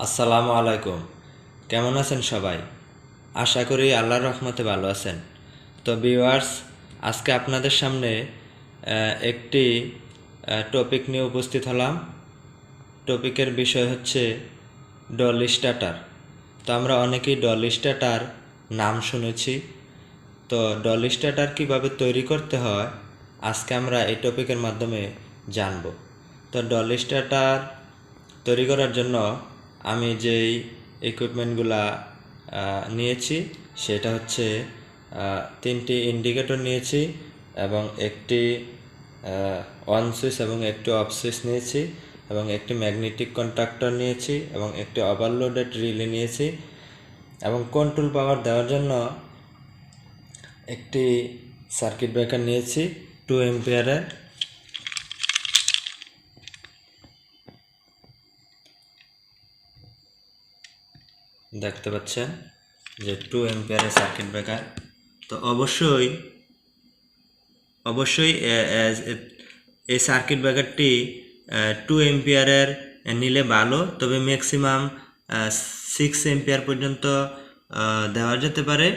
আসসালামু আলাইকুম। কেমন আছেন সবাই? আশা করি আল্লাহর রহমতে ভালো আছেন। তো ভিউয়ার্স, আজকে আপনাদের সামনে একটি টপিক নিয়ে উপস্থিত হলাম। টপিকের বিষয় হচ্ছে ডল স্টার্টার। তো আমরা অনেকেই ডল স্টার্টার নাম শুনেছি। তো ডল স্টার্টার কীভাবে তৈরি করতে হয় আজকে আমরা এই টপিকের মাধ্যমে জানব। তো ডল স্টার্টার তৈরি করার জন্য আমি যেই ইকুইপমেন্টগুলা নিয়েছি সেটা হচ্ছে তিনটি ইন্ডিকেটর নিয়েছি এবং একটি অন সুইচ এবং একটি অফ সুইচ নিয়েছি এবং একটি ম্যাগনেটিক কন্ট্যাক্টর নিয়েছি এবং একটি ওভারলোডেড রিলে নিয়েছি এবং কন্ট্রোল পাওয়ার দেওয়ার জন্য একটি সার্কিট ব্রেকার নিয়েছি 2 এম্পিয়ারের। দেখতে পাচ্ছেন যে 2 এম্পিয়ারের সার্কিট ব্রেকার। তো অবশ্যই এই সার্কিট ব্রেকারটি 2 এম্পিয়ারের নিলে ভালো, তবে ম্যাক্সিমাম 6 এম্পিয়ার পর্যন্ত দেওয়া যেতে পারে,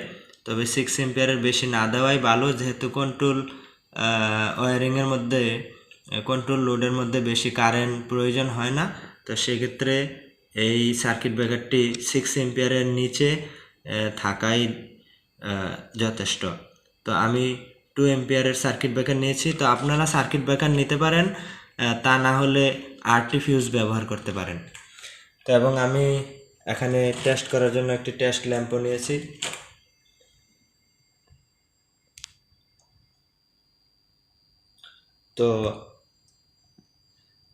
তবে 6 এম্পিয়ারের বেশি না দেওয়াই ভালো, যেহেতু কন্ট্রোল ওয়ারিংয়ের মধ্যে কন্ট্রোল লোডের মধ্যে বেশি কারেন্ট প্রয়োজন হয় না। তো সেক্ষেত্রে এই সার্কিট ব্রেকারটি 6 এম্পিয়ারের নিচে থাকাই যথেষ্ট। তো আমি 2 এম্পিয়ারের সার্কিট ব্রেকার নিয়েছি। তো আপনারা সার্কিট ব্রেকার নিতে পারেন, তা না হলে আরটি ফিউজ ব্যবহার করতে পারেন। তো এবং আমি এখানে টেস্ট করার জন্য একটি টেস্ট ল্যাম্পও নিয়েছি। তো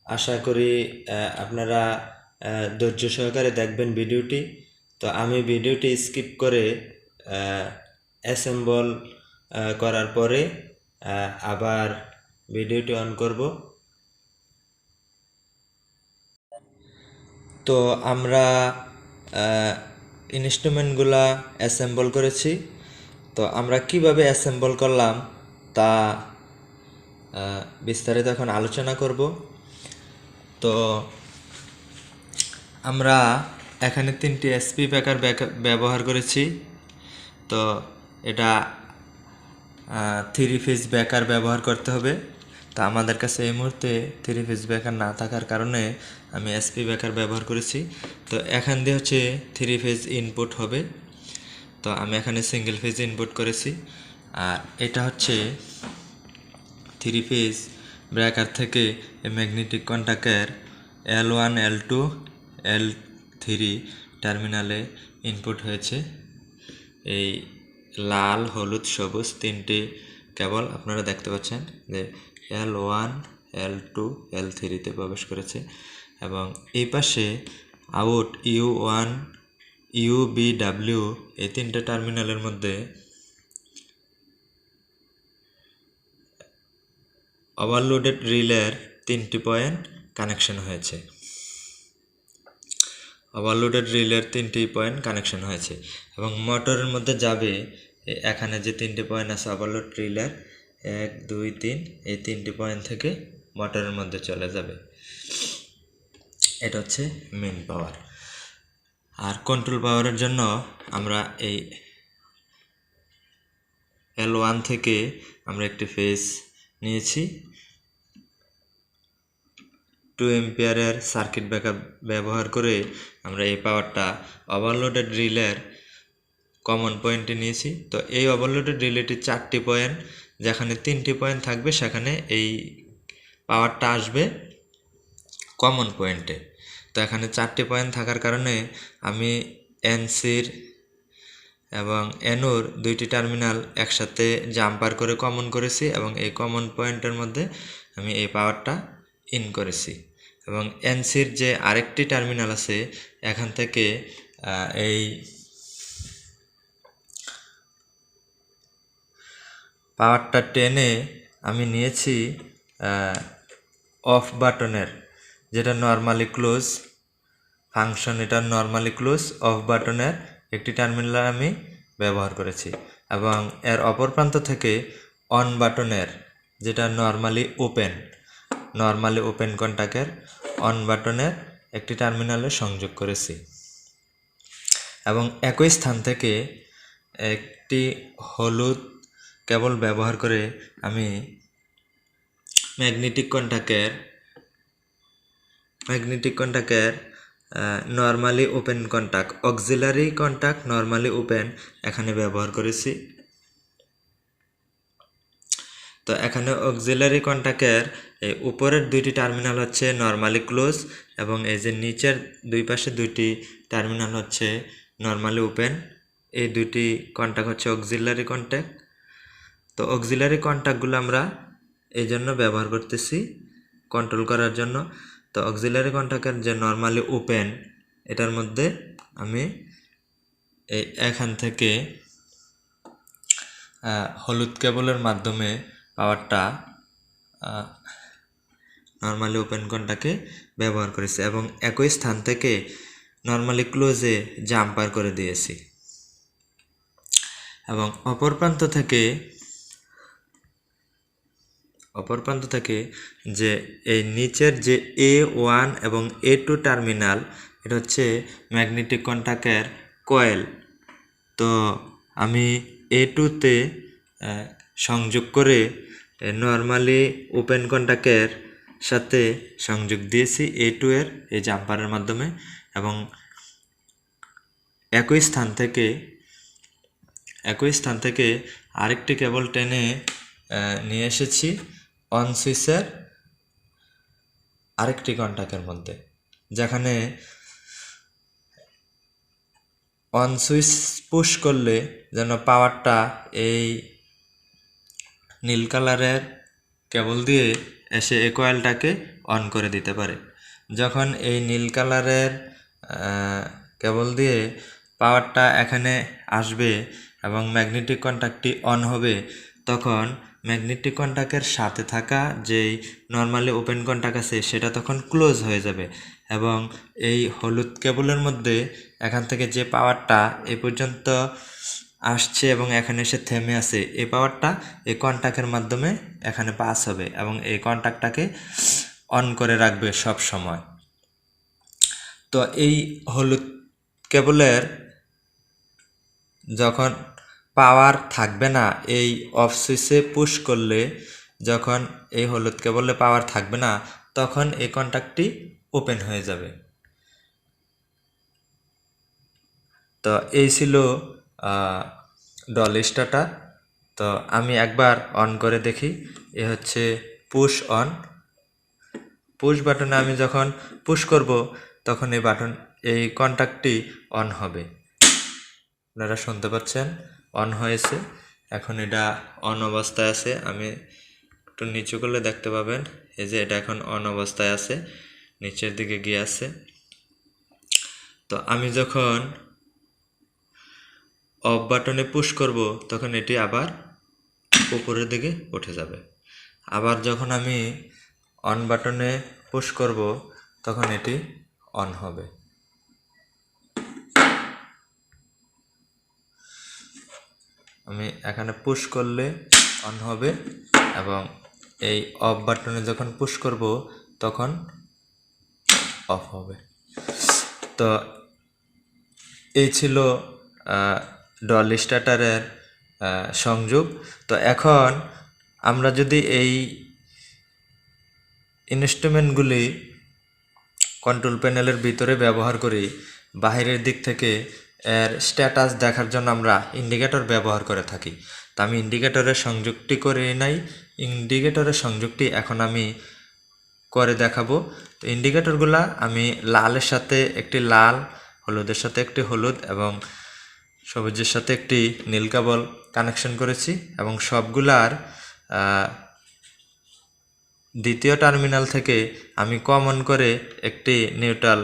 আশা করি আপনারা ধৈর্য সহকারে দেখবেন ভিডিওটি। তো আমি ভিডিওটি স্কিপ করে অ্যাসেম্বল করার পরে আবার ভিডিওটি অন করব। তো আমরা ইনস্ট্রুমেন্টগুলা অ্যাসেম্বল করেছি। তো আমরা কিভাবে অ্যাসেম্বল করলাম তা বিস্তারিত এখন আলোচনা করব। তো আমরা এখানে 3টি এসপি ব্রেকার ব্যবহার করেছি। তো এটা 3 ফেজ ব্রেকার ব্যবহার করতে হবে। তো আমাদের কাছে এই মুহূর্তে 3 ফেজ ব্রেকার না থাকার কারণে আমি এসপি ব্রেকার ব্যবহার করেছি। তো এখান দিয়ে হচ্ছে 3 ফেজ ইনপুট হবে। তো আমি এখানে সিঙ্গেল ফেজ ইনপুট করেছি। আর এটা হচ্ছে 3 ফেজ ব্রেকার থেকে ম্যাগনেটিক কন্ট্যাক্টের L1 L2 L3 টার্মিনালে ইনপুট হয়েছে। এই লাল, হলুদ, সবুজ 3টি কেবল আপনারা দেখতে পাচ্ছেন যে L1 L2 L3-তে প্রবেশ করেছে এবং এই পাশে আউট U1 UBW এই 3টে টার্মিনালের মধ্যে ওভারলোডেড রিলের 3টি পয়েন্ট কানেকশন হয়েছে। ওভারলোডেড রিলের 3টি পয়েন্ট কানেকশন হয়েছে এবং মোটরের মধ্যে যাবে এখানে যে 3টি পয়েন্ট আছে ওভারলোড রিলের 1 2 3 এই 3টি পয়েন্ট থেকে মোটরের মধ্যে চলে যাবে। এটা হচ্ছে মেইন পাওয়ার। আর কন্ট্রোল পাওয়ারের জন্য আমরা এই L1 থেকে আমরা একটি ফেজ নিয়েছি। 2 এম্পিয়ারের সার্কিট ব্রেকার ব্যবহার করে আমরা এই পাওয়ারটা ওভারলোডেড রিলের কমন পয়েন্টে নিয়েছি। তো এই ওভারলোডেড রিলেটির 4টি পয়েন্ট, যেখানে 3টি পয়েন্ট থাকবে সেখানে এই পাওয়ারটা আসবে কমন পয়েন্টে। তো এখানে 4টি পয়েন্ট থাকার কারণে আমি এনসির এবং এনোর 2টি টার্মিনাল একসাথে জাম্পার করে কমন করেছি এবং এই কমন পয়েন্টের মধ্যে আমি এই পাওয়ারটা ইন করেছি এবং এনসির যে আরেকটি টার্মিনাল আছে এখান থেকে এই পাওয়ারটা টেনে আমি নিয়েছি অফ বাটনের, যেটা নর্মালি ক্লোজ ফাংশন, এটা নর্মালি ক্লোজ অফ বাটনের একটি টার্মিনাল আমি ব্যবহার করেছি এবং এর অপর প্রান্ত থেকে অন বাটনের, যেটা নর্মালি ওপেন কন্ট্যাক্টের অন বাটনের একটি টার্মিনালে সংযোগ করেছি এবং একই স্থান থেকে একটি হলুদ কেবল ব্যবহার করে আমি ম্যাগনেটিক কন্টাক্টের normally open contact, auxiliary contact normally open এখানে ব্যবহার করেছি। তো এখানে অক্সিলারি কন্টাক্টের এই উপরের দুইটি টার্মিনাল হচ্ছে নর্মালি ক্লোজ এবং এই যে নিচের দুই পাশে দুইটি টার্মিনাল হচ্ছে নর্মালি ওপেন। এই দুইটি কন্টাক্ট হচ্ছে অক্সিলারি কন্টাক্ট। তো অক্সিলারি কন্টাক্টগুলো আমরা এই জন্য ব্যবহার করতেছি কন্ট্রোল করার জন্য। তো অক্সিলারি কন্টাক্টের যে নর্মালি ওপেন এটার মধ্যে আমি এখান থেকে হলুদ কেবলের মাধ্যমে পাওয়ারটা নর্মালি ওপেন কন্টাক্টে ব্যবহার করেছি এবং একই স্থান থেকে নর্মালি ক্লোজে জাম্পার করে দিয়েছি এবং অপর প্রান্ত থেকে যে এই নিচের যে A1 এবং A2 টার্মিনাল এটা হচ্ছে ম্যাগনেটিক কন্টাক্টের কয়েল। তো আমি A2-তে সংযোগ করে নর্মালি ওপেন কন্টাক্টের সাথে সংযোগ দিয়েছি A2 এর এই জাম্পারের মাধ্যমে এবং একই স্থান থেকে আরেকটি কেবল টেনে নিয়ে এসেছি অন সুইচের আরেকটি কন্টাক্টের মধ্যে, যেখানে অন সুইচ পুশ করলে যেন পাওয়ারটা এই নীল কালারের কেবল দিয়ে এসে এই কয়েলটাকে অন করে দিতে পারে। যখন এই নীল কালারের কেবল দিয়ে পাওয়ারটা এখানে আসবে এবং ম্যাগনেটিক কন্টাক্টটি অন হবে, তখন ম্যাগনেটিক কন্টাক্টের সাথে থাকা যেই নর্মালি ওপেন কন্টাক্ট আছে সেটা তখন ক্লোজ হয়ে যাবে এবং এই হলুদ কেবলের মধ্যে এখান থেকে যে পাওয়ারটা এই পর্যন্ত আসছে এবং এখানে এসে থেমে আছে, এই পাওয়ারটা এই কন্টাক্টের মাধ্যমে এখানে পাস হবে এবং এই কন্টাক্টটাকে অন করে রাখবে সব সময়। তো এই হলুদ কেবলের যখন পাওয়ার থাকবে না, এই অফ সুইচে পুশ করলে যখন এই হলুদ কেবলে পাওয়ার থাকবে না, তখন এই কন্টাক্টটি ওপেন হয়ে যাবে। তো এই ছিল ডল স্টার্টার। তো আমি একবার অন করে দেখি। এ হচ্ছে পুশ অন। পুশ বাটনে আমি যখন পুশ করব তখন এই কন্টাক্টটি অন হবে। আপনারা শুনতে পাচ্ছেন অন হয়েছে। এখন এটা অন অবস্থায় আছে। আমি একটু নিচু করলে দেখতে পাবেন এই যে এটা এখন অন অবস্থায় আছে, নিচের দিকে গিয়ে আছে। তো আমি যখন অফ বাটনে পুশ করব তখন এটি আবার উপরের দিকে উঠে যাবে। আবার যখন আমি অন বাটনে পুশ করব তখন এটি অন হবে। আমি এখানে পুশ করলে অন হবে এবং এই অফ বাটনে যখন পুশ করব তখন অফ হবে। তো এই ছিল ডল স্টার্টারের সংযোগ। তো এখন আমরা যদি এই ইনস্ট্রুমেন্টগুলি কন্ট্রোল প্যানেলের ভিতরে ব্যবহার করি, বাহিরের দিক থেকে এর স্ট্যাটাস দেখার জন্য আমরা ইন্ডিকেটর ব্যবহার করে থাকি। তো আমি ইন্ডিকেটরের সংযোগটি করে নাই। ইন্ডিকেটরের সংযোগটি এখন আমি করে দেখাবো। তো ইন্ডিকেটরগুলা আমি লালের সাথে একটি লাল, হলুদের সাথে একটি হলুদ এবং সবুজের সাথে একটি নীল কেবল কানেকশন করেছি এবং সবগুলার দ্বিতীয় টার্মিনাল থেকে আমি কমন করে একটি নিউট্রাল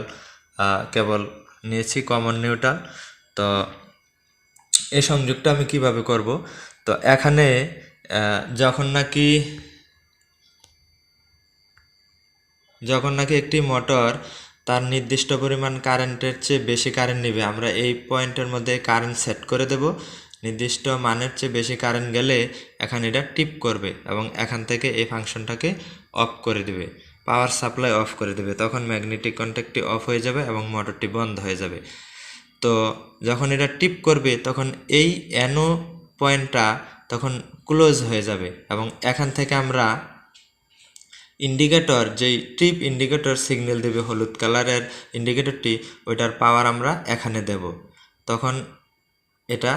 কেবল নিয়েছি, কমন নিউট্রাল। তো এই সংযোগটা আমি কিভাবে করব? তো এখানে যখন নাকি একটি মোটর তার নির্দিষ্ট পরিমাণ কারেন্টের চেয়ে বেশি কারেন্ট নেবে, আমরা এই পয়েন্টের মধ্যে কারেন্ট সেট করে দেব। নির্দিষ্ট মানের চেয়ে বেশি কারেন্ট গেলে এখানে এটা টিপ করবে এবং এখান থেকে এই ফাংশনটাকে অফ করে দেবে। পাওয়ার সাপ্লাই অফ করে দেবে, তখন ম্যাগনেটিক কন্ট্যাক্টটি অফ হয়ে যাবে এবং মোটরটি বন্ধ হয়ে যাবে। তো যখন এটা টিপ করবে তখন এই অ্যানো পয়েন্টটা তখন ক্লোজ হয়ে যাবে এবং এখান থেকে আমরা ইন্ডিকেটর, যেই ট্রিপ ইন্ডিকেটর সিগন্যাল দেবে হলুদ কালারের ইন্ডিকেটরটি, ওইটার পাওয়ার আমরা এখানে দেব। তখন এটা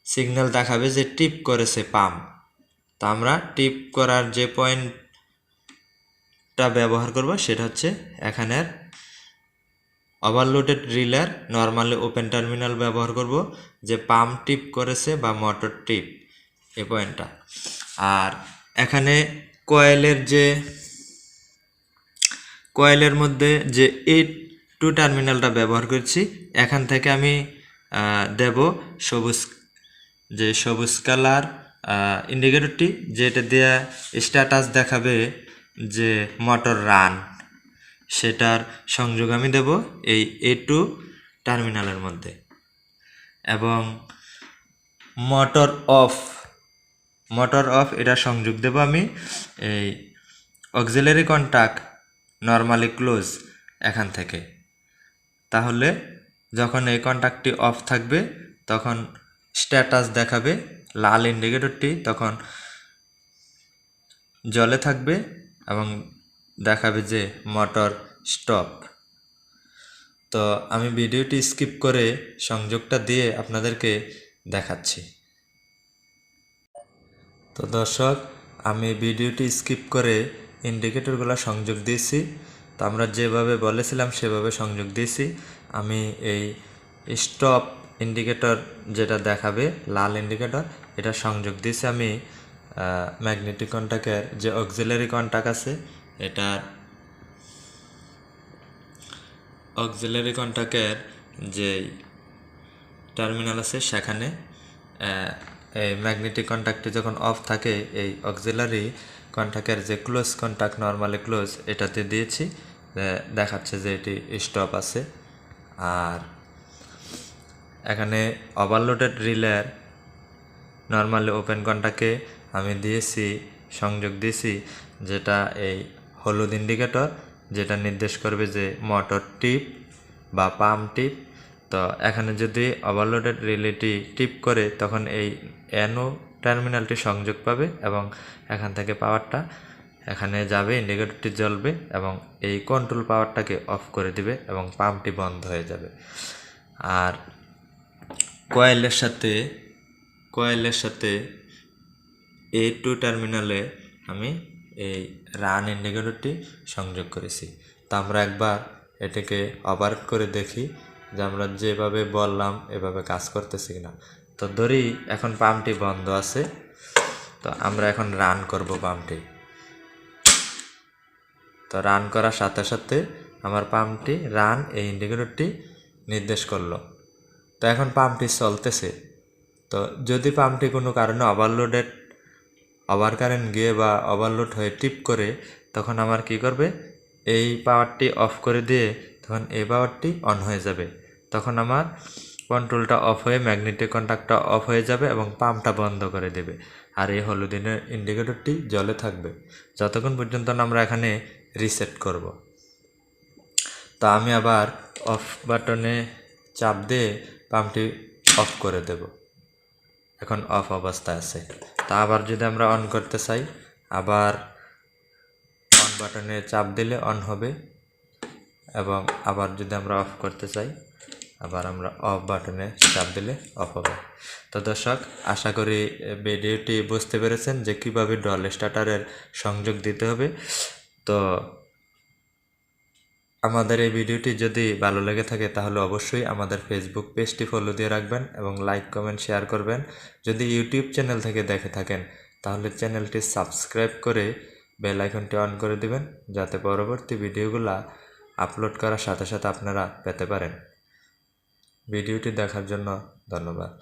সিগন্যাল দেখাবে যে টিপ করেছে পাম্প। তা আমরা টিপ করার যে পয়েন্টটা ব্যবহার করব সেটা হচ্ছে এখানের ওভারলোডেড রিলের নর্মালি ওপেন টার্মিনাল ব্যবহার করব, যে পাম্প টিপ করেছে বা মোটর টিপ, এই পয়েন্টটা। আর এখানে কয়েলের মধ্যে যে এই 2 টার্মিনালটা ব্যবহার করছি, এখান থেকে আমি দেব সবুজ কালার ইন্ডিকেটরটি, যেটা দিয়ে স্ট্যাটাস দেখাবে যে মোটর রান, সেটার সংযোগ আমি দেব এই A2 টার্মিনালের মধ্যে। এবং মোটর অফ এটা সংযোগ দেব আমি এই অক্সিলারি কন্টাক্ট নর্মালি ক্লোজ এখান থেকে। তাহলে যখন এই কন্টাক্টটি অফ থাকবে তখন স্ট্যাটাস দেখাবে, লাল ইন্ডিকেটরটি তখন জ্বলে থাকবে এবং দেখাবে যে মোটর স্টপ। তো আমি ভিডিওটি স্কিপ করে সংযোগটা দিয়ে আপনাদেরকে দেখাচ্ছি। তো দর্শক, আমি ভিডিওটি স্কিপ করে ইন্ডিকেটরগুলো সংযোগ দিয়েছি। তো আমরা যেভাবে বলেছিলাম সেভাবে সংযোগ দিয়েছি। আমি এই স্টপ ইন্ডিকেটর যেটা দেখাবে লাল ইন্ডিকেটর, এটা সংযোগ দিয়েছি আমি ম্যাগনেটিক কন্ট্যাক্টের যে অক্সিলারি কন্ট্যাক্ট আছে, এটার অক্সিলারি কন্ট্যাক্টের যে টার্মিনাল আছে সেখানে এই ম্যাগনেটিক কন্ট্যাক্টটি যখন অফ থাকে এই অক্সিলারি কন্ট্যাক্টের যে ক্লোজ কন্ট্যাক্ট নর্মালি ক্লোজ এটাতে দিয়েছি, দেখাচ্ছে যে এটি স্টপ আছে। আর এখানে ওভারলোডেড রিলের নর্মালি ওপেন কন্ট্যাক্টে আমি সংযোগ দিয়েছি যেটা এই হলুদ ইন্ডিকেটর, যেটা নির্দেশ করবে যে মোটর টিপ বা পাম্প টিপ। তো এখানে যদি ওভারলোডেড রিলেটি টিপ করে তখন এই অ্যানো টার্মিনালটি সংযোগ পাবে এবং এখান থেকে পাওয়ারটা এখানে যাবে, ইন্ডিকেটরটি জ্বলবে এবং এই কন্ট্রোল পাওয়ারটাকে অফ করে দিবে এবং পাম্পটি বন্ধ হয়ে যাবে। আর কয়েলের সাথে A2 টার্মিনালে আমি এই রান ইন্ডিকেটরটি সংযোগ করেছি। তা আমরা একবার এটাকে ওভার করে দেখি যে আমরা যেভাবে বললাম এভাবে কাজ করতেছি কিনা। তো ধরি এখন পাম্পটি বন্ধ আছে, তো আমরা এখন রান করব পাম্পটি। তো রান করার সাথে সাথে আমার পাম্পটি রান এই ইন্ডিকেটরটি নির্দেশ করলো। তো এখন পাম্পটি চলতেছে। তো যদি পাম্পটি কোনো কারণে ওভার কারেন্ট গিয়ে বা ওভারলোড হয়ে টিপ করে, তখন আমার কি করবে, এই পাওয়ারটি অফ করে দিয়ে তখন এই পাওয়ারটি অন হয়ে যাবে। তখন আমার কন্ট্রোলটা অফ হয়ে ম্যাগনেটিক কন্ট্যাক্টটা অফ হয়ে যাবে এবং পাম্পটা বন্ধ করে দেবে। আর এই হলুদ ইন্ডিকেটরটি জ্বলে থাকবে যতক্ষণ পর্যন্ত না আমরা এখানে রিসেট করব। তো আমি আবার অফ বাটনে চাপ দিয়ে পাম্পটি অফ করে দেব। এখন অফ অবস্থায় আছে। তা আবার যদি আমরা অন করতে চাই, আবার অন বাটনে চাপ দিলে অন হবে এবং আবার যদি আমরা অফ করতে চাই, আবার আমরা অফ বাটনে চাপ দিলে অফ হবে। তো দর্শক, আশা করি ভিডিওটি বুঝতে পেরেছেন যে কীভাবে ডল স্টার্টারের সংযোগ দিতে হবে। তো আমাদের এই ভিডিওটি যদি ভালো লেগে থাকে তাহলে অবশ্যই আমাদের ফেসবুক পেজটি ফলো দিয়ে রাখবেন এবং লাইক, কমেন্ট, শেয়ার করবেন। যদি ইউটিউব চ্যানেল থেকে দেখে থাকেন তাহলে চ্যানেলটি সাবস্ক্রাইব করে বেল আইকনটি অন করে দিবেন, যাতে পরবর্তী ভিডিওগুলো আপলোড করার সাথে সাথে আপনারা পেতে পারেন। ভিডিওটি দেখার জন্য ধন্যবাদ।